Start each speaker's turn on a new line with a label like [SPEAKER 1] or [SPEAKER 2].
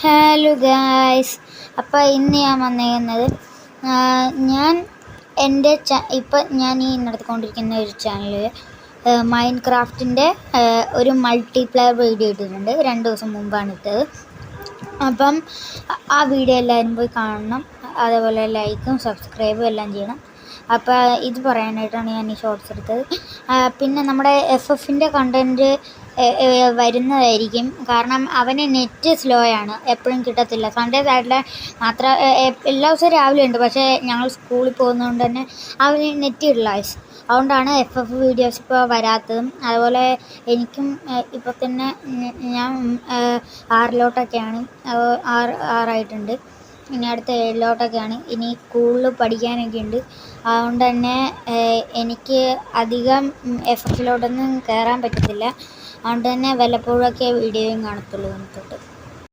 [SPEAKER 1] Hello guys, അപ്പോൾ ഇന്ന് ഞാൻ വന്നിരിക്കുന്നത് ഞാൻ എൻ്റെ ഞാൻ ഈ നടത്തിക്കൊണ്ടിരിക്കുന്ന ഒരു ചാനലിൽ മൈൻഡ് ക്രാഫ്റ്റിൻ്റെ ഒരു മൾട്ടിപ്ലെയർ വീഡിയോ ഇട്ടിട്ടുണ്ട്. 2 ദിവസം മുമ്പാണ് ഇട്ടത്. അപ്പം ആ വീഡിയോ എല്ലാവരും പോയി കാണണം. അതേപോലെ ലൈക്കും സബ്സ്ക്രൈബും എല്ലാം ചെയ്യണം. അപ്പോൾ ഇത് പറയാനായിട്ടാണ് ഞാൻ ഈ ഷോർട്സ് എടുത്തത്. പിന്നെ നമ്മുടെ FFൻ്റെ കണ്ടൻറ്റ് വരുന്നതായിരിക്കും. കാരണം അവന് നെറ്റ് സ്ലോ ആണ്, എപ്പോഴും കിട്ടത്തില്ല. സൺഡേ സാറ്റർഡേ മാത്രം എല്ലാ ദിവസവും രാവിലെ ഉണ്ട്. പക്ഷേ ഞങ്ങൾ സ്കൂളിൽ പോകുന്നതുകൊണ്ട് തന്നെ അവന് നെറ്റ് ഇല്ല. അതുകൊണ്ടാണ് FF വീഡിയോസ് ഇപ്പോൾ വരാത്തതും. അതുപോലെ എനിക്കും ഇപ്പോൾ തന്നെ ഞാൻ 6-ലോട്ടൊക്കെയാണ്, 6 ഇനി അടുത്ത 7-ലോട്ടൊക്കെയാണ്. ഇനി സ്കൂളിൽ പഠിക്കാനൊക്കെ ഉണ്ട്. അതുകൊണ്ട് തന്നെ എനിക്ക് അധികം FFലോട്ടൊന്നും കയറാൻ പറ്റത്തില്ല. അതുകൊണ്ട് തന്നെ വല്ലപ്പോഴൊക്കെ വീഡിയോയും കാണത്തുള്ളൂ തൊട്ട്.